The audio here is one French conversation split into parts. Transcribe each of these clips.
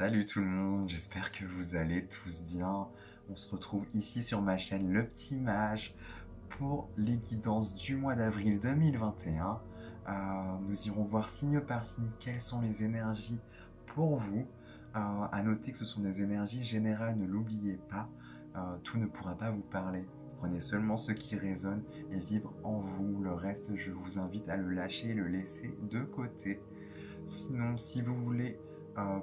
Salut tout le monde, j'espère que vous allez tous bien. On se retrouve ici sur ma chaîne Le Petit Mage pour les guidances du mois d'avril 2021. Nous irons voir signe par signe quelles sont les énergies pour vous. À noter que ce sont des énergies générales, ne l'oubliez pas. Tout ne pourra pas vous parler. Prenez seulement ce qui résonne et vibre en vous. Le reste, je vous invite à le lâcher et le laisser de côté. Sinon, si vous voulez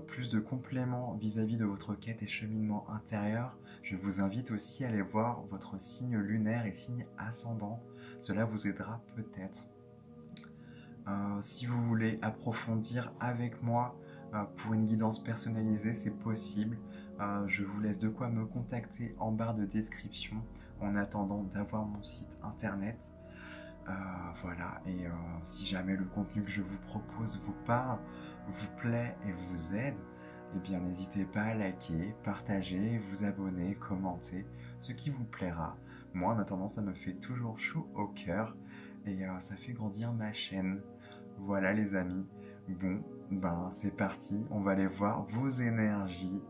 plus de compléments vis-à-vis de votre quête et cheminement intérieur, je vous invite aussi à aller voir votre signe lunaire et signe ascendant. Cela vous aidera peut-être. Si vous voulez approfondir avec moi pour une guidance personnalisée, c'est possible. Je vous laisse de quoi me contacter en barre de description en attendant d'avoir mon site internet. Voilà, et si jamais le contenu que je vous propose vous parle, vous plaît et vous aide, eh bien n'hésitez pas à liker, partager, vous abonner, commenter, ce qui vous plaira. Moi en attendant ça me fait toujours chaud au cœur et ça fait grandir ma chaîne. Voilà les amis, bon ben c'est parti, on va aller voir vos énergies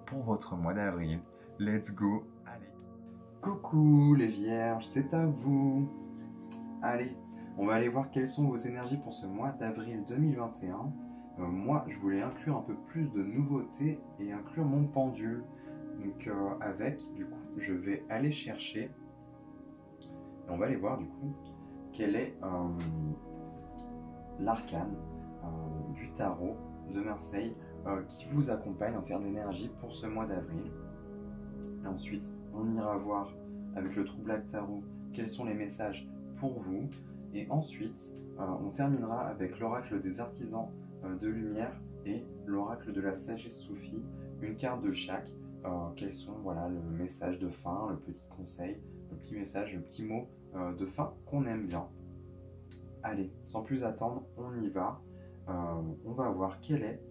pour votre mois d'avril. Let's go, allez. Coucou les vierges, c'est à vous. Allez, on va aller voir quelles sont vos énergies pour ce mois d'avril 2021. Moi, je voulais inclure un peu plus de nouveautés et inclure mon pendule. Donc du coup, je vais aller chercher, et on va aller voir du coup, quel est l'arcane du tarot de Marseille qui vous accompagne en termes d'énergie pour ce mois d'avril. Et ensuite, on ira voir avec le True Black Tarot quels sont les messages pour vous. Et ensuite, on terminera avec l'oracle des artisans de lumière et l'oracle de la sagesse soufie, une carte de chaque. Quels sont voilà, le message de fin, le petit conseil, le petit message, le petit mot de fin qu'on aime bien. Allez, sans plus attendre, on y va. On va voir quel est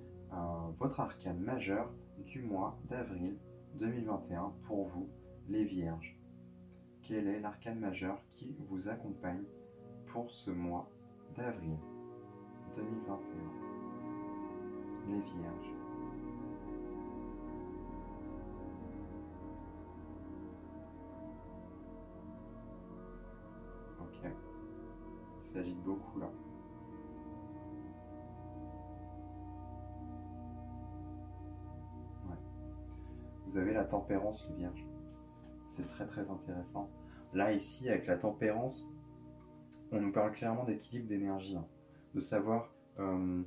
votre arcane majeur du mois d'avril 2021 pour vous, les vierges. Quel est l'arcane majeur qui vous accompagne pour ce mois d'avril 2021, les vierges. Ok, il s'agit de beaucoup là. Ouais. Vous avez la tempérance, les vierges. C'est très très intéressant. Là, ici, avec la tempérance, on nous parle clairement d'équilibre d'énergie, hein, de savoir il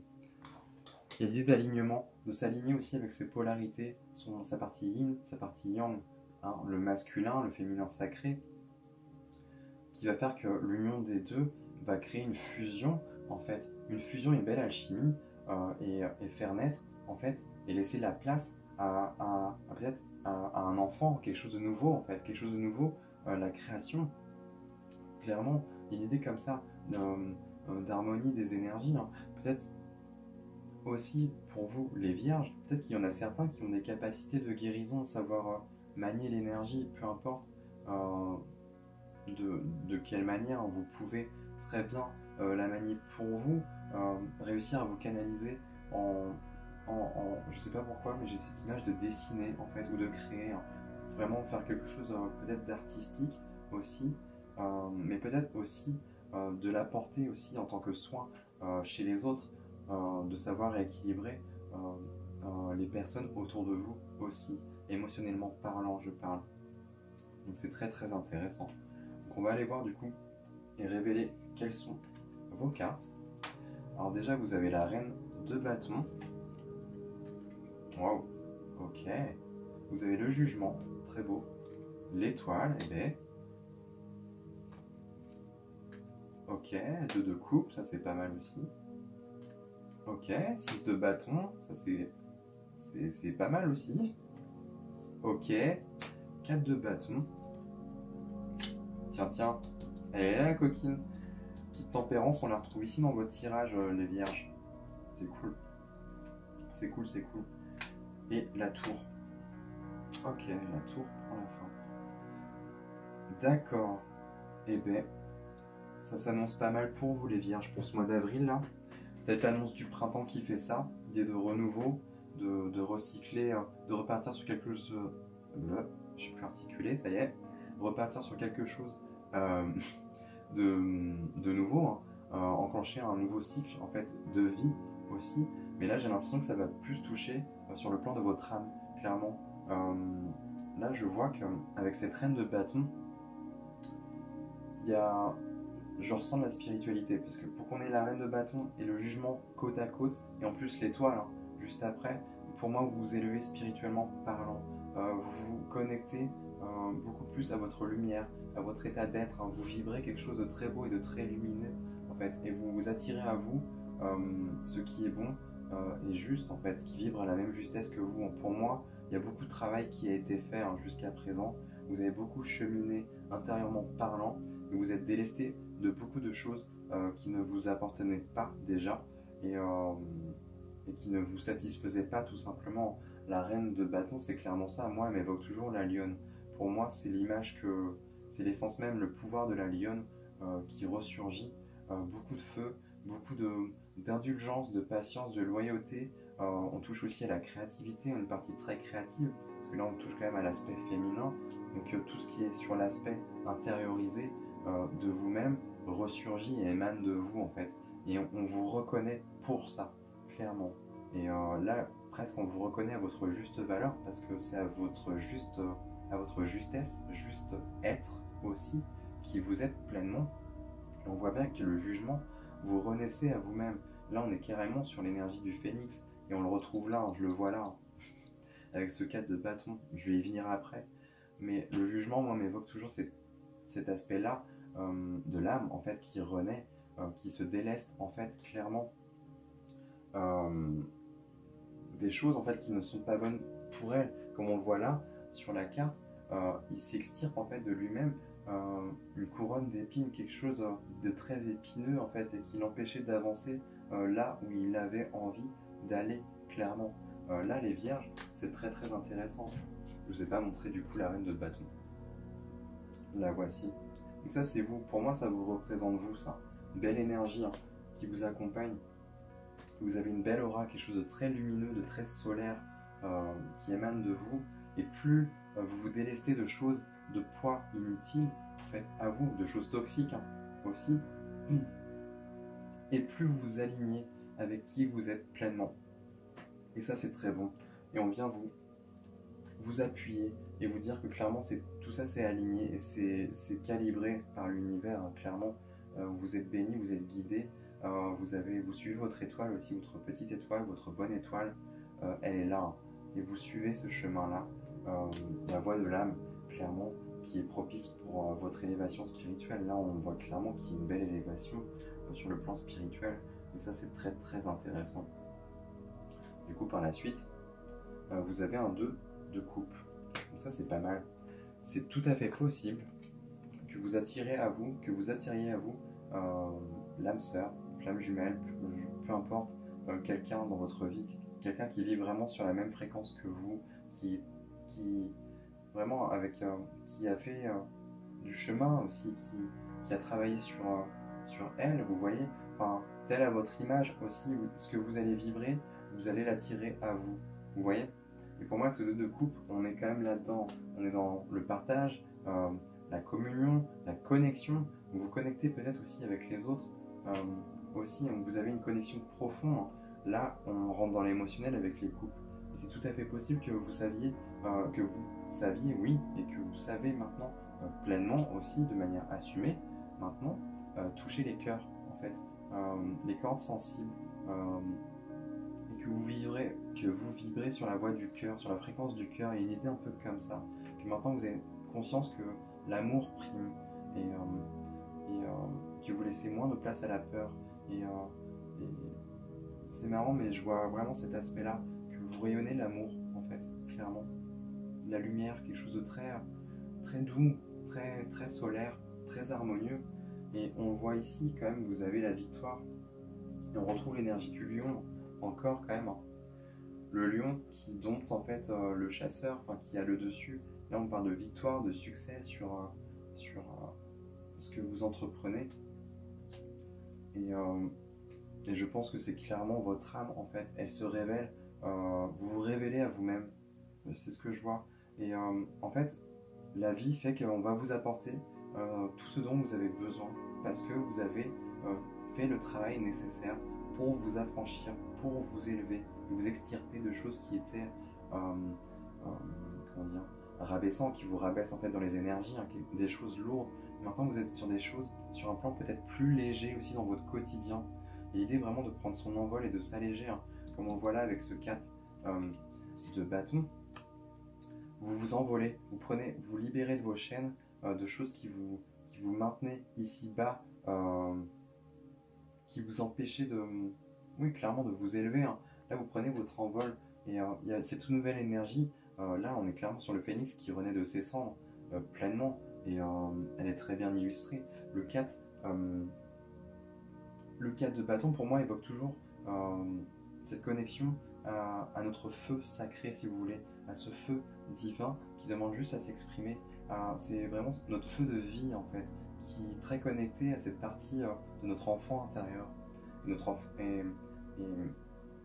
y a l'idée d'alignement, de s'aligner aussi avec ses polarités, sa partie yin, sa partie yang, hein, le masculin, le féminin sacré, qui va faire que l'union des deux va créer une fusion, en fait, une fusion, une belle alchimie, et faire naître, en fait, et laisser la place à peut-être à un enfant, quelque chose de nouveau, en fait, quelque chose de nouveau, la création. Clairement, il y a une idée comme ça d'harmonie des énergies, hein. Peut-être aussi pour vous, les vierges, peut-être qu'il y en a certains qui ont des capacités de guérison, savoir manier l'énergie, peu importe de quelle manière vous pouvez très bien la manier pour vous, réussir à vous canaliser je sais pas pourquoi, mais j'ai cette image de dessiner en fait, ou de créer, hein. Vraiment faire quelque chose peut-être d'artistique aussi, mais peut-être aussi de l'apporter aussi en tant que soin chez les autres, de savoir rééquilibrer les personnes autour de vous aussi, émotionnellement parlant, je parle. Donc c'est très très intéressant. Donc on va aller voir du coup et révéler quelles sont vos cartes. Alors déjà vous avez la reine de bâton. Waouh, ok. Vous avez le jugement, très beau. L'étoile, eh bien. Ok, 2 de coupe, ça c'est pas mal aussi. Ok, 6 de bâton, ça c'est pas mal aussi. Ok, 4 de bâton. Tiens, elle est là la coquine. Petite tempérance, on la retrouve ici dans votre tirage, les vierges. C'est cool. C'est cool, c'est cool. Et la tour. Ok, la tour pour la fin. D'accord. Eh ben, ça s'annonce pas mal pour vous les vierges pour ce mois d'avril là. Peut-être l'annonce du printemps qui fait ça, idée de renouveau, de recycler, de repartir sur quelque chose. Je suis plus articulé, ça y est. Repartir sur quelque chose euh, de nouveau, hein, enclencher un nouveau cycle en fait de vie aussi. Mais là, j'ai l'impression que ça va plus toucher sur le plan de votre âme, clairement. Là, je vois qu'avec cette reine de bâton, il y a, je ressens de la spiritualité, parce que pour qu'on ait la reine de bâton et le jugement côte à côte, et en plus l'étoile, hein, juste après, pour moi, vous vous élevez spirituellement parlant. Vous vous connectez beaucoup plus à votre lumière, à votre état d'être. Hein. Vous vibrez quelque chose de très beau et de très lumineux, en fait, et vous vous attirez à vous ce qui est bon et juste, en fait, qui vibre à la même justesse que vous. Pour moi, il y a beaucoup de travail qui a été fait hein, jusqu'à présent. Vous avez beaucoup cheminé intérieurement parlant, mais vous êtes délesté de beaucoup de choses qui ne vous appartenaient pas déjà et qui ne vous satisfaisaient pas tout simplement. La reine de bâton, c'est clairement ça. Moi, elle m'évoque toujours la lionne. Pour moi, c'est l'image que, c'est l'essence même, le pouvoir de la lionne qui ressurgit. Beaucoup de feu, beaucoup d'indulgence, de patience, de loyauté. On touche aussi à la créativité, une partie très créative, parce que là, on touche quand même à l'aspect féminin. Donc tout ce qui est sur l'aspect intériorisé de vous-même ressurgit et émane de vous en fait. Et on vous reconnaît pour ça, clairement. Et là, presque on vous reconnaît à votre juste valeur parce que c'est à votre justesse, juste être aussi, qui vous êtes pleinement. Et on voit bien que le jugement, vous renaissez à vous-même. Là, on est carrément sur l'énergie du phénix et on le retrouve là, hein, je le vois là, hein, avec ce 4 de bâton. Je vais y venir après. Mais le jugement, moi, m'évoque toujours cet aspect-là de l'âme, en fait, qui renaît, qui se déleste, en fait, clairement, des choses, en fait, qui ne sont pas bonnes pour elle. Comme on le voit là, sur la carte, il s'extirpe, en fait, de lui-même une couronne d'épines, quelque chose de très épineux, en fait, et qui l'empêchait d'avancer là où il avait envie d'aller, clairement. Là, les vierges, c'est très, très intéressant. Je vous ai pas montré du coup la reine de bâton. La voici. Donc ça c'est vous. Pour moi ça vous représente vous ça. Une belle énergie hein, qui vous accompagne. Vous avez une belle aura, quelque chose de très lumineux, de très solaire qui émane de vous. Et plus vous vous délestez de choses, de poids inutiles, en fait, à vous, de choses toxiques hein, aussi. Et plus vous vous alignez avec qui vous êtes pleinement. Et ça c'est très bon. Et on vient vous appuyer et vous dire que clairement tout ça c'est aligné et c'est calibré par l'univers hein, clairement vous êtes béni, vous êtes guidé, vous suivez votre étoile aussi, votre petite étoile, votre bonne étoile, elle est là hein, et vous suivez ce chemin là, la voie de l'âme clairement qui est propice pour votre élévation spirituelle. Là on voit clairement qu'il y a une belle élévation sur le plan spirituel et ça c'est très très intéressant. Du coup par la suite vous avez un 2 de coupe. Donc ça c'est pas mal. C'est tout à fait possible que vous attiriez à vous l'âme sœur, flamme jumelle, peu importe, quelqu'un dans votre vie, quelqu'un qui vit vraiment sur la même fréquence que vous, qui vraiment qui a fait du chemin aussi, qui a travaillé sur elle, vous voyez, enfin, telle à votre image aussi, ce que vous allez vibrer, vous allez l'attirer à vous, vous voyez. Et pour moi, ce 2 de coupe, on est quand même là-dedans. On est dans le partage, la communion, la connexion. Vous vous connectez peut-être aussi avec les autres. Aussi, vous avez une connexion profonde. Là, on rentre dans l'émotionnel avec les couples. Et c'est tout à fait possible que vous saviez, oui, et que vous savez maintenant pleinement aussi, de manière assumée, maintenant, toucher les cœurs, en fait, les cordes sensibles. Que vous vibrez sur la voie du cœur, sur la fréquence du cœur, et une idée un peu comme ça, que maintenant vous avez conscience que l'amour prime et que vous laissez moins de place à la peur. Et c'est marrant, mais je vois vraiment cet aspect-là, que vous rayonnez l'amour, en fait, clairement. La lumière, quelque chose de très, très doux, très, très solaire, très harmonieux. Et on voit ici, quand même, vous avez la victoire. Et on retrouve l'énergie du lion, encore quand même. Le lion qui dompte en fait le chasseur, enfin qui a le dessus. Là on parle de victoire, de succès sur ce que vous entreprenez. Et je pense que c'est clairement votre âme en fait. Elle se révèle vous vous révélez à vous-même. C'est ce que je vois. Et en fait, la vie fait qu'on va vous apporter tout ce dont vous avez besoin parce que vous avez fait le travail nécessaire pour vous affranchir, pour vous élever, vous extirper de choses qui étaient comment dire, rabaissantes, qui vous rabaissent en fait dans les énergies, hein, des choses lourdes. Maintenant, vous êtes sur des choses, sur un plan peut-être plus léger aussi dans votre quotidien. Et l'idée vraiment de prendre son envol et de s'alléger, hein, comme on le voit là avec ce 4 de bâton. Vous vous envolez, vous libérez de vos chaînes, de choses qui vous maintenaient ici-bas, qui vous empêchaient de, oui, clairement de vous élever, hein. Là, vous prenez votre envol et il y a cette nouvelle énergie. Là, on est clairement sur le phénix qui renaît de ses cendres pleinement et elle est très bien illustrée. Le 4 de bâton, pour moi, évoque toujours cette connexion à notre feu sacré, si vous voulez, à ce feu divin qui demande juste à s'exprimer. C'est vraiment notre feu de vie, en fait, qui est très connecté à cette partie de notre enfant intérieur. Et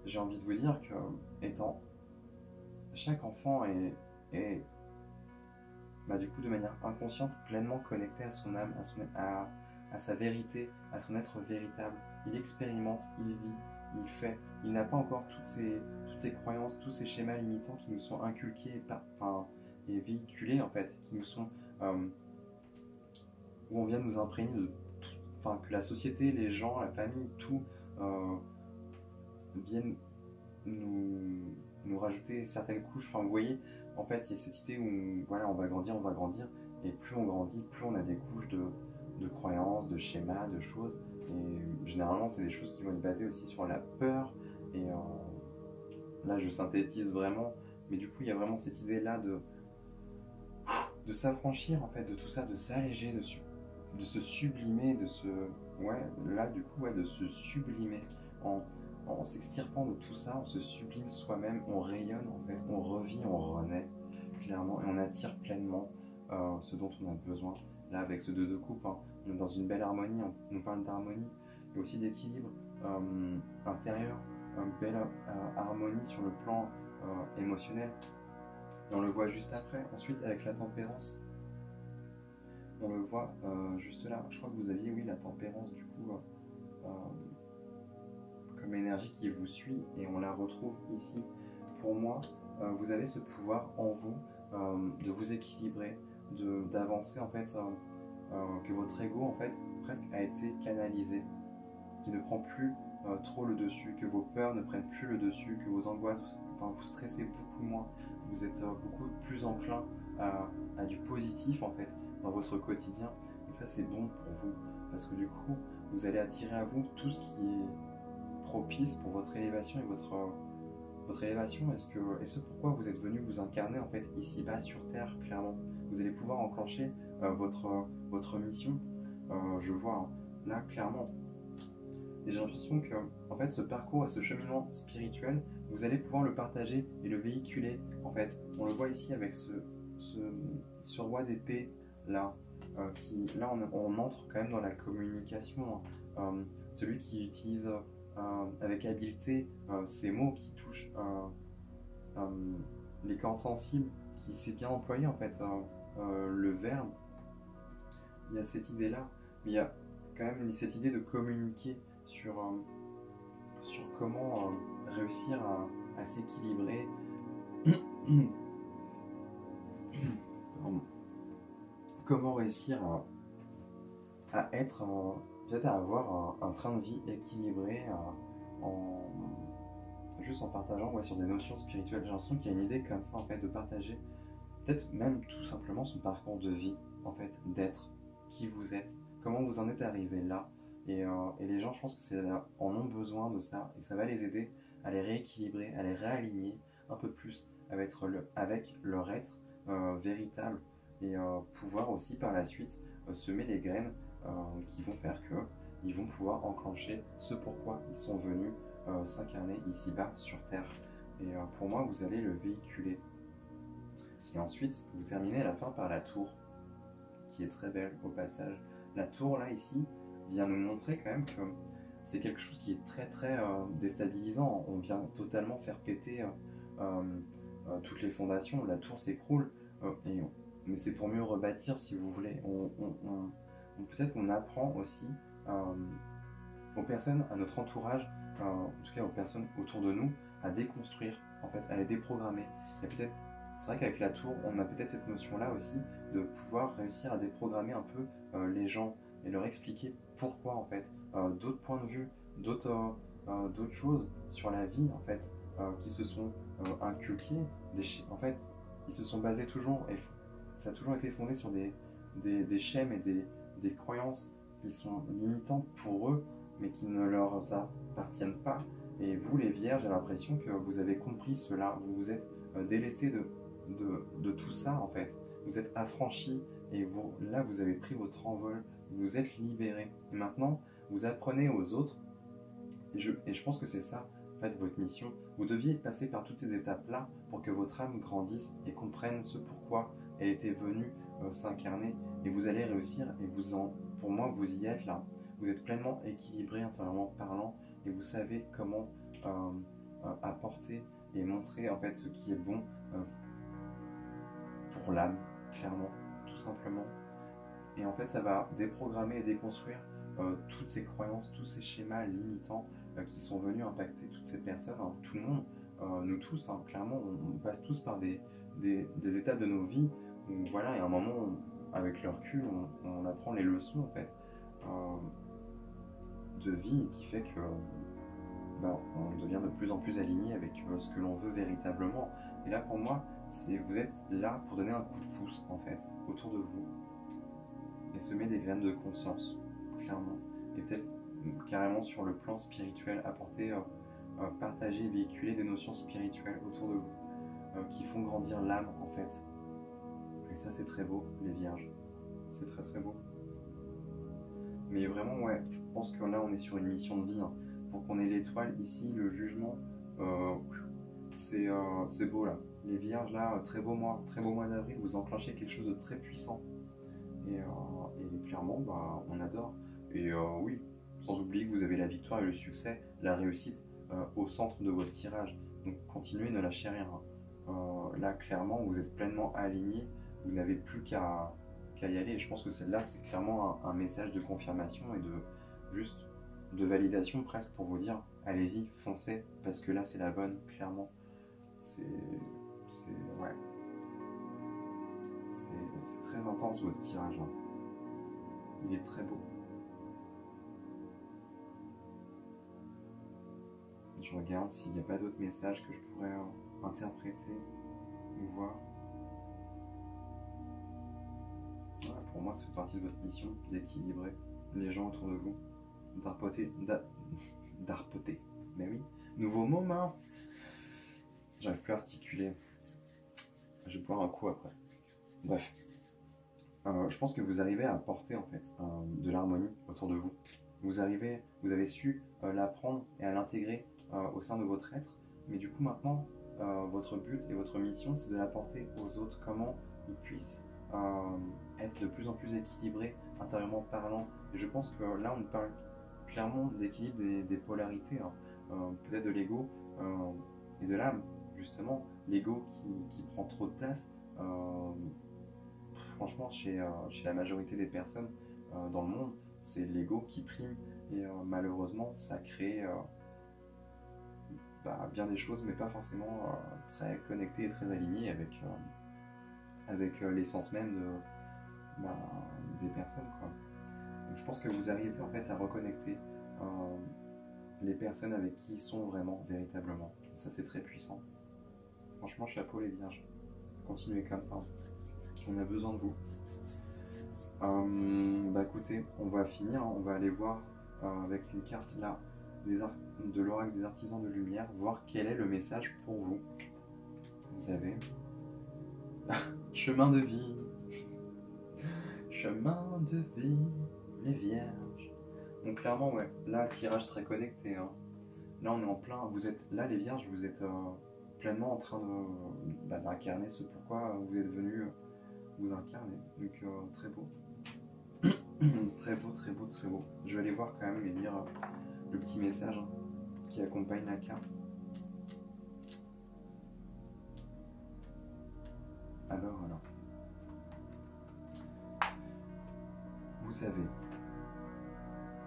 j'ai envie de vous dire que chaque enfant est du coup de manière inconsciente pleinement connecté à son âme, à sa vérité, à son être véritable. Il expérimente, il vit, il fait. Il n'a pas encore toutes ces croyances, tous ces schémas limitants qui nous sont inculqués et véhiculés en fait, qui nous sont où on vient nous imprégner de que la société, les gens, la famille, tout viennent nous rajouter certaines couches. Enfin, vous voyez, en fait, il y a cette idée où voilà, on va grandir, et plus on grandit, plus on a des couches de croyances, de schémas, de choses. Et généralement, c'est des choses qui vont être basées aussi sur la peur. Et là, je synthétise vraiment, mais du coup, il y a vraiment cette idée-là de s'affranchir en fait de tout ça, de s'alléger, de se sublimer, de se sublimer en s'extirpant de tout ça. On se sublime soi-même, on rayonne en fait, on revit, on renaît clairement et on attire pleinement ce dont on a besoin. Là, avec ce 2 de coupe, hein, on est dans une belle harmonie, on parle d'harmonie et aussi d'équilibre intérieur, une belle harmonie sur le plan émotionnel. Et on le voit juste après. Ensuite, avec la tempérance, on le voit juste là. Je crois que vous aviez, oui, la tempérance du coup comme énergie qui vous suit et on la retrouve ici. Pour moi, vous avez ce pouvoir en vous de vous équilibrer, d'avancer en fait, que votre ego en fait presque a été canalisé, qui ne prend plus trop le dessus, que vos peurs ne prennent plus le dessus, que vos angoisses, vous stressez beaucoup moins, vous êtes beaucoup plus enclin à du positif en fait dans votre quotidien. Et ça c'est bon pour vous parce que du coup vous allez attirer à vous tout ce qui est propice pour votre élévation et votre élévation et ce pourquoi vous êtes venu vous incarner en fait ici-bas sur Terre. Clairement vous allez pouvoir enclencher votre mission. Je vois hein, là clairement. Et j'ai l'impression que en fait, ce parcours et ce cheminement spirituel, vous allez pouvoir le partager et le véhiculer. En fait, on le voit ici avec ce roi d'épée là, on entre quand même dans la communication. Hein. Celui qui utilise avec habileté ces mots qui touchent les cordes sensibles, qui sait bien employer en fait le verbe. Il y a cette idée là, mais il y a quand même cette idée de communiquer sur comment réussir à s'équilibrer, comment réussir à être, peut-être à avoir un train de vie équilibré juste en partageant sur des notions spirituelles. J'ai l'impression qu'il y a une idée comme ça en fait de partager, peut-être même tout simplement son parcours de vie, en fait, d'être qui vous êtes, comment vous en êtes arrivé là. Et les gens, je pense que en ont besoin de ça, et ça va les aider à les rééquilibrer, à les réaligner un peu plus avec leur être véritable, et pouvoir aussi par la suite semer les graines qui vont faire qu'ils vont pouvoir enclencher ce pourquoi ils sont venus s'incarner ici-bas sur Terre. Et pour moi, vous allez le véhiculer. Et ensuite, vous terminez à la fin par la tour, qui est très belle au passage. La tour là, ici, vient nous montrer quand même que c'est quelque chose qui est très très déstabilisant. On vient totalement faire péter toutes les fondations, la tour s'écroule, mais c'est pour mieux rebâtir si vous voulez. Peut-être qu'on apprend aussi aux personnes, à notre entourage, en tout cas aux personnes autour de nous, à déconstruire, en fait, à les déprogrammer. Et peut-être, c'est vrai qu'avec la tour, on a peut-être cette notion-là aussi de pouvoir réussir à déprogrammer un peu les gens et leur expliquer pourquoi, en fait, d'autres points de vue, d'autres choses sur la vie, en fait, qui se sont inculqués, en fait, ils se sont basés toujours, et ça a toujours été fondé sur des schèmes et des croyances qui sont limitantes pour eux, mais qui ne leur appartiennent pas. Et vous, les vierges, j'ai l'impression que vous avez compris cela, vous vous êtes délestés de tout ça, en fait. Vous êtes affranchis, et là, vous avez pris votre envol, vous vous êtes libérés. Et maintenant, vous apprenez aux autres, et je pense que c'est ça, en fait, votre mission. Vous deviez passer par toutes ces étapes-là pour que votre âme grandisse et comprenne ce pourquoi elle était venue s'incarner. Et vous allez réussir, et pour moi, vous y êtes là. Vous êtes pleinement équilibré intérieurement parlant, et vous savez comment apporter et montrer en fait ce qui est bon pour l'âme, clairement, tout simplement. Et en fait, ça va déprogrammer et déconstruire toutes ces croyances, tous ces schémas limitants qui sont venus impacter toutes ces personnes, hein, tout le monde, nous tous, hein, clairement, on passe tous par des étapes de nos vies où, voilà, et à un moment, avec le recul, on apprend les leçons, en fait, de vie qui fait que on devient de plus en plus aligné avec ce que l'on veut véritablement. Et là, pour moi, vous êtes là pour donner un coup de pouce, en fait, autour de vous, et semer des graines de conscience, clairement, et peut-être carrément sur le plan spirituel, apporter, partager, véhiculer des notions spirituelles autour de vous, qui font grandir l'âme, en fait. Et ça, c'est très beau, les vierges. C'est très très beau. Mais vraiment, ouais, je pense que là, on est sur une mission de vie, hein. Pour qu'on ait l'étoile ici, le jugement, c'est beau là. Les vierges là, très beau mois d'avril, vous enclenchez quelque chose de très puissant. Et clairement, on adore. Et oui, sans oublier que vous avez la victoire et le succès, la réussite au centre de votre tirage. Donc continuez, ne lâchez rien. Là, clairement, vous êtes pleinement aligné, vous n'avez plus qu'à y aller. Et je pense que celle-là, c'est clairement un message de confirmation et de validation presque pour vous dire allez-y, foncez, parce que là c'est la bonne, clairement. C'est très intense votre tirage, hein. Il est très beau. Je regarde s'il n'y a pas d'autres messages que je pourrais interpréter ou voir. Voilà, pour moi, c'est partie de votre mission d'équilibrer les gens autour de vous. D'arpoter. Mais oui, nouveau moment. J'arrive plus à articuler. Je vais boire un coup après. Bref. Je pense que vous arrivez à apporter en fait de l'harmonie autour de vous. Vous avez su l'apprendre et à l'intégrer au sein de votre être. Mais du coup maintenant, votre but et votre mission, c'est de l'apporter aux autres. Comment ils puissent être de plus en plus équilibrés intérieurement parlant. Et je pense que là, on parle clairement d'équilibre des polarités, hein. Peut-être de l'ego et de l'âme, justement. L'ego qui prend trop de place, franchement, chez la majorité des personnes dans le monde, c'est l'ego qui prime. Et malheureusement, ça crée bien des choses, mais pas forcément très connectées et très alignées avec l'essence même des personnes, quoi. Donc, je pense que vous arrivez en fait à reconnecter les personnes avec qui ils sont vraiment, véritablement. Et ça, c'est très puissant. Franchement, chapeau les vierges. Continuez comme ça. On a besoin de vous. Écoutez, on va finir. On va aller voir avec une carte là de l'oracle des artisans de lumière, voir quel est le message pour vous. Vous avez chemin de vie. Chemin de vie, les vierges. Donc clairement, ouais, là, tirage très connecté, hein. Là, on est en plein, vous êtes, là, les vierges, vous êtes pleinement en train d'incarner ce pourquoi vous êtes venus vous incarner. Donc, très beau. Très beau, très beau, très beau. Je vais aller voir quand même et lire le petit message hein, qui accompagne la carte. Alors, vous savez,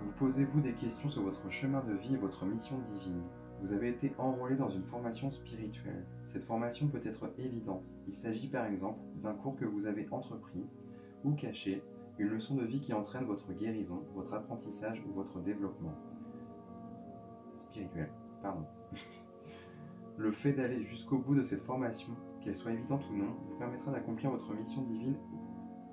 vous posez-vous des questions sur votre chemin de vie et votre mission divine. Vous avez été enrôlé dans une formation spirituelle. Cette formation peut être évidente. Il s'agit par exemple d'un cours que vous avez entrepris ou caché, une leçon de vie qui entraîne votre guérison, votre apprentissage ou votre développement spirituel. Pardon. Le fait d'aller jusqu'au bout de cette formation, qu'elle soit évidente ou non, vous permettra d'accomplir votre mission divine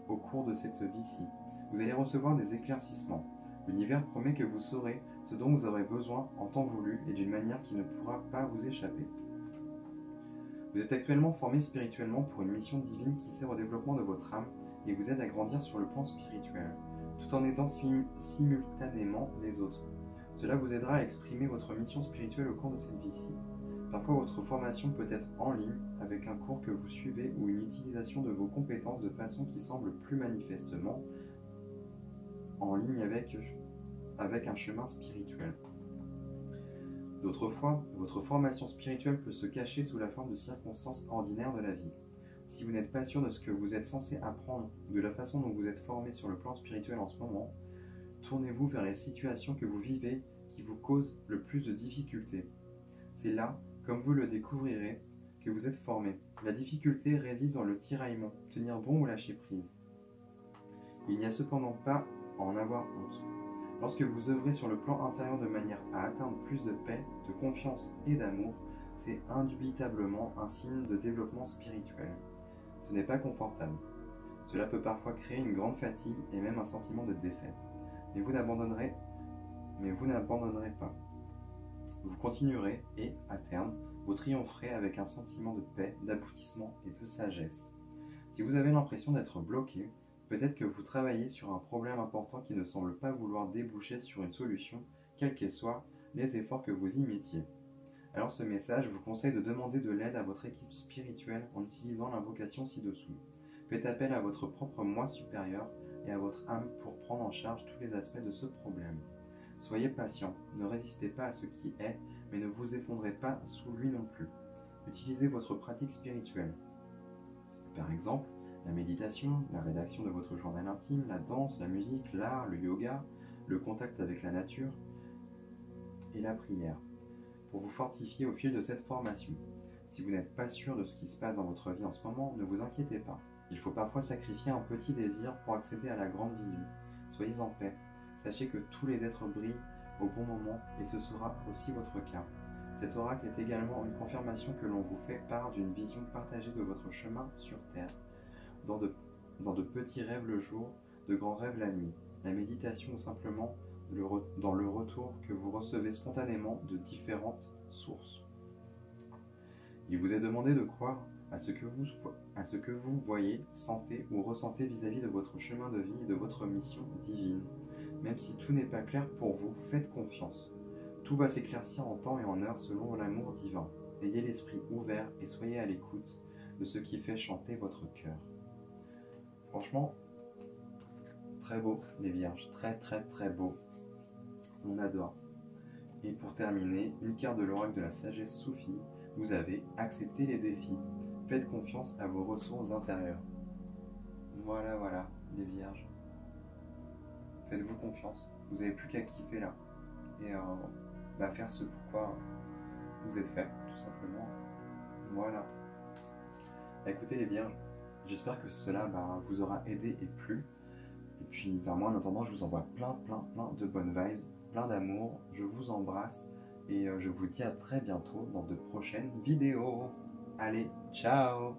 au cours de cette vie-ci. Vous allez recevoir des éclaircissements. L'univers promet que vous saurez ce dont vous aurez besoin en temps voulu et d'une manière qui ne pourra pas vous échapper. Vous êtes actuellement formé spirituellement pour une mission divine qui sert au développement de votre âme et vous aide à grandir sur le plan spirituel, tout en aidant simultanément les autres. Cela vous aidera à exprimer votre mission spirituelle au cours de cette vie-ci. Parfois, votre formation peut être en ligne avec un cours que vous suivez ou une utilisation de vos compétences de façon qui semble plus manifestement en ligne avec un chemin spirituel. D'autres fois, votre formation spirituelle peut se cacher sous la forme de circonstances ordinaires de la vie. Si vous n'êtes pas sûr de ce que vous êtes censé apprendre ou de la façon dont vous êtes formé sur le plan spirituel en ce moment, tournez-vous vers les situations que vous vivez qui vous causent le plus de difficultés. C'est là, comme vous le découvrirez, que vous êtes formé. La difficulté réside dans le tiraillement, tenir bon ou lâcher prise. Il n'y a cependant pas à en avoir honte. Lorsque vous œuvrez sur le plan intérieur de manière à atteindre plus de paix, de confiance et d'amour, c'est indubitablement un signe de développement spirituel. Ce n'est pas confortable. Cela peut parfois créer une grande fatigue et même un sentiment de défaite. Mais vous n'abandonnerez pas. Vous continuerez et, à terme, vous triompherez avec un sentiment de paix, d'aboutissement et de sagesse. Si vous avez l'impression d'être bloqué, peut-être que vous travaillez sur un problème important qui ne semble pas vouloir déboucher sur une solution, quels qu'elles soient les efforts que vous y mettiez. Alors ce message vous conseille de demander de l'aide à votre équipe spirituelle en utilisant l'invocation ci-dessous. Faites appel à votre propre moi supérieur et à votre âme pour prendre en charge tous les aspects de ce problème. Soyez patient, ne résistez pas à ce qui est, mais ne vous effondrez pas sous lui non plus. Utilisez votre pratique spirituelle. Par exemple, la méditation, la rédaction de votre journal intime, la danse, la musique, l'art, le yoga, le contact avec la nature et la prière, pour vous fortifier au fil de cette formation. Si vous n'êtes pas sûr de ce qui se passe dans votre vie en ce moment, ne vous inquiétez pas. Il faut parfois sacrifier un petit désir pour accéder à la grande vision. Soyez en paix. Sachez que tous les êtres brillent au bon moment et ce sera aussi votre cas. Cet oracle est également une confirmation que l'on vous fait part d'une vision partagée de votre chemin sur Terre. Dans de petits rêves le jour, de grands rêves la nuit. La méditation ou simplement dans le retour que vous recevez spontanément de différentes sources. Il vous est demandé de croire à ce que vous voyez, sentez ou ressentez vis-à-vis de votre chemin de vie et de votre mission divine. Même si tout n'est pas clair pour vous, faites confiance. Tout va s'éclaircir en temps et en heure selon l'amour divin. Ayez l'esprit ouvert et soyez à l'écoute de ce qui fait chanter votre cœur. Franchement, très beau les vierges, très très très beau. On adore. Et pour terminer, une carte de l'oracle de la sagesse soufie, vous avez accepté les défis. Faites confiance à vos ressources intérieures. Voilà, les vierges. Faites-vous confiance. Vous n'avez plus qu'à kiffer là. Et faire ce pourquoi vous êtes fait, tout simplement. Voilà. Écoutez les vierges, j'espère que cela vous aura aidé et plu. Et puis moi en attendant, je vous envoie plein de bonnes vibes, plein d'amour. Je vous embrasse et je vous dis à très bientôt dans de prochaines vidéos. Allez, ciao!